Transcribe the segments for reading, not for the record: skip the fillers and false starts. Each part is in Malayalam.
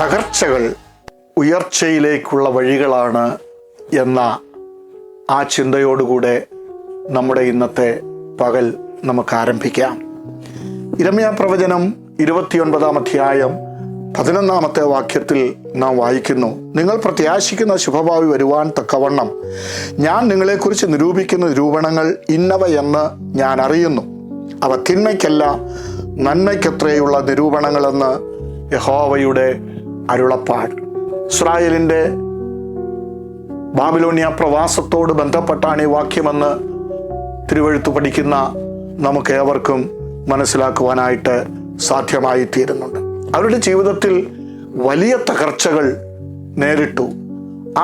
തകർച്ചകൾ ഉയർച്ചയിലേക്കുള്ള വഴികളാണ് എന്ന ആ ചിന്തയോടുകൂടെ നമ്മുടെ ഇന്നത്തെ പകൽ നമുക്ക് ആരംഭിക്കാം. യിരെമ്യാ പ്രവചനം 29 അധ്യായം 11 വാക്യത്തിൽ നാം വായിക്കുന്നു, നിങ്ങൾ പ്രത്യാശിക്കുന്ന ശുഭഭാവി വരുവാൻ തക്കവണ്ണം ഞാൻ നിങ്ങളെക്കുറിച്ച് നിരൂപിക്കുന്ന നിരൂപണങ്ങൾ ഇന്നവ എന്ന് ഞാൻ അറിയുന്നു. അവ തിന്മയ്ക്കല്ല നന്മയ്ക്കത്രയുള്ള നിരൂപണങ്ങളെന്ന് യഹോവയുടെ അരുളപ്പാട്. ഇസ്രായേലിൻ്റെ ബാബിലോണിയ പ്രവാസത്തോട് ബന്ധപ്പെട്ടാണ് ഈ വാക്യമെന്ന് തിരുവെഴുത്ത് പഠിക്കുന്ന നമുക്ക് ഏവർക്കും മനസ്സിലാക്കുവാനായിട്ട് സാധ്യമായി തീരുന്നുണ്ട്. അവരുടെ ജീവിതത്തിൽ വലിയ തകർച്ചകൾ നേരിട്ടു.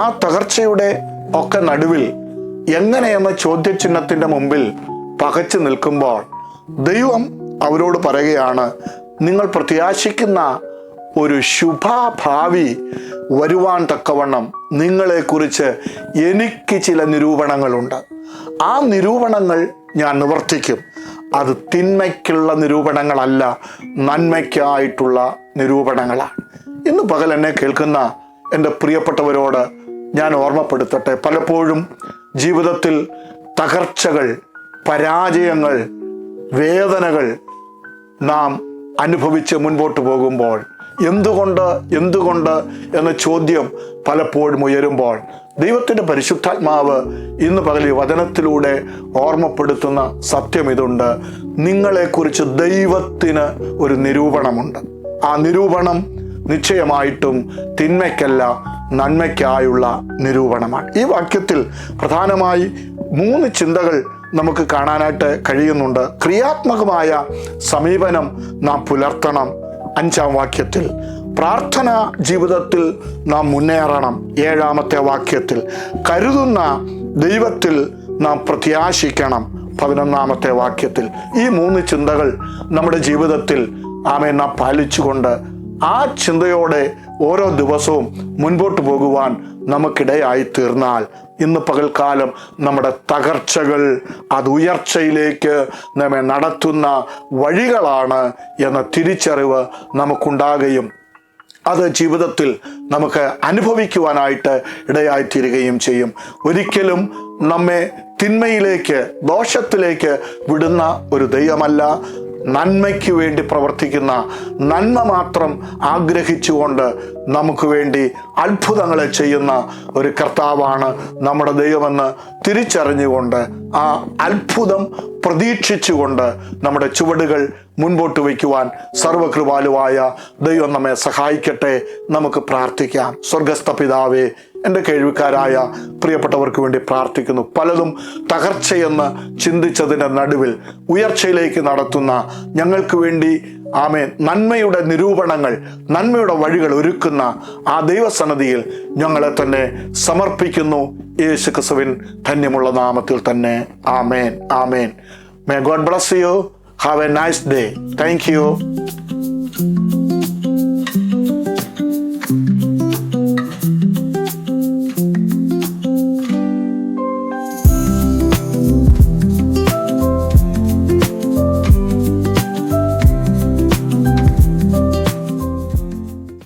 ആ തകർച്ചയുടെ ഒക്കെ നടുവിൽ എങ്ങനെയെന്ന ചോദ്യചിഹ്നത്തിൻ്റെ മുമ്പിൽ പകച്ചു നിൽക്കുമ്പോൾ ദൈവം അവരോട് പറയുകയാണ്, നിങ്ങൾ പ്രത്യാശിക്കുന്ന ഒരു ശുഭഭാവി വരുവാൻ തക്കവണ്ണം നിങ്ങളെക്കുറിച്ച് എനിക്ക് ചില നിരൂപണങ്ങളുണ്ട്. ആ നിരൂപണങ്ങൾ ഞാൻ നിവർത്തിക്കും. അത് തിന്മയ്ക്കുള്ള നിരൂപണങ്ങളല്ല, നന്മയ്ക്കായിട്ടുള്ള നിരൂപണങ്ങളാണ്. ഇന്ന് പകൽ എന്നെ കേൾക്കുന്ന എൻ്റെ പ്രിയപ്പെട്ടവരോട് ഞാൻ ഓർമ്മപ്പെടുത്തട്ടെ, പലപ്പോഴും ജീവിതത്തിൽ തകർച്ചകൾ, പരാജയങ്ങൾ, വേദനകൾ നാം അനുഭവിച്ച് മുൻപോട്ട് പോകുമ്പോൾ എന്തുകൊണ്ട് എന്ന ചോദ്യം പലപ്പോഴും ഉയരുമ്പോൾ ദൈവത്തിൻ്റെ പരിശുദ്ധാത്മാവ് ഇന്ന് പകൽ ഈ വചനത്തിലൂടെ ഓർമ്മപ്പെടുത്തുന്ന സത്യം ഇതുണ്ട്: നിങ്ങളെക്കുറിച്ച് ദൈവത്തിന് ഒരു നിരൂപണമുണ്ട്. ആ നിരൂപണം നിശ്ചയമായിട്ടും തിന്മയ്ക്കല്ല നന്മയ്ക്കായുള്ള നിരൂപണമാണ്. ഈ വാക്യത്തിൽ പ്രധാനമായി 3 ചിന്തകൾ നമുക്ക് കാണാനായിട്ട് കഴിയുന്നുണ്ട്. ക്രിയാത്മകമായ സമീപനം നാം പുലർത്തണം. 5 വാക്യത്തിൽ പ്രാർത്ഥന ജീവിതത്തിൽ നാം മുന്നേറണം. 7 വാക്യത്തിൽ കരുതുന്ന ദൈവത്തിൽ നാം പ്രത്യാശിക്കണം. 11 വാക്യത്തിൽ ഈ 3 ചിന്തകൾ നമ്മുടെ ജീവിതത്തിൽ നാം പാലിച്ചുകൊണ്ട് ആ ചിന്തയോടെ ഓരോ ദിവസവും മുൻപോട്ട് പോകുവാൻ നമുക്കിടയായി തീർന്നാൽ ഇന്ന് പകൽക്കാലം നമ്മുടെ തകർച്ചകൾ അത് ഉയർച്ചയിലേക്ക് നമ്മെ നടത്തുന്ന വഴികളാണ് എന്ന തിരിച്ചറിവ് നമുക്കുണ്ടാകുകയും അത് ജീവിതത്തിൽ നമുക്ക് അനുഭവിക്കുവാനായിട്ട് ഇടയായിത്തീരുകയും ചെയ്യും. ഒരിക്കലും നമ്മെ തിന്മയിലേക്ക്, ദോഷത്തിലേക്ക് വിടുന്ന ഒരു ദൈവമല്ല. നന്മയ്ക്ക് വേണ്ടി പ്രവർത്തിക്കുന്ന, നന്മ മാത്രം ആഗ്രഹിച്ചുകൊണ്ട് നമുക്ക് വേണ്ടി അത്ഭുതങ്ങളെ ചെയ്യുന്ന ഒരു കർത്താവാണ് നമ്മുടെ ദൈവമെന്ന് തിരിച്ചറിഞ്ഞുകൊണ്ട് ആ അത്ഭുതം പ്രതീക്ഷിച്ചുകൊണ്ട് നമ്മുടെ ചുവടുകൾ മുൻപോട്ട് വയ്ക്കുവാൻ സർവകൃപാലുവായ ദൈവം നമ്മെ സഹായിക്കട്ടെ. നമുക്ക് പ്രാർത്ഥിക്കാം. സ്വർഗസ്ഥ പിതാവേ, എൻ്റെ കേൾവിക്കാരായ പ്രിയപ്പെട്ടവർക്ക് വേണ്ടി പ്രാർത്ഥിക്കുന്നു. പലതും തകർച്ചയെന്ന് ചിന്തിച്ചതിൻ്റെ നടുവിൽ ഉയർച്ചയിലേക്ക് നടത്തുന്ന ഞങ്ങൾക്ക് വേണ്ടി നന്മയുടെ നിരൂപണങ്ങൾ, നന്മയുടെ വഴികൾ ഒരുക്കുന്ന ആ ദൈവസന്നിധിയിൽ ഞങ്ങളെ തന്നെ സമർപ്പിക്കുന്നു. യേശു ക്രിസ്തുവിൻ ധന്യമുള്ള നാമത്തിൽ തന്നെ. ആമേൻ, ആമേൻ. May God bless you. Have a nice day. Thank you.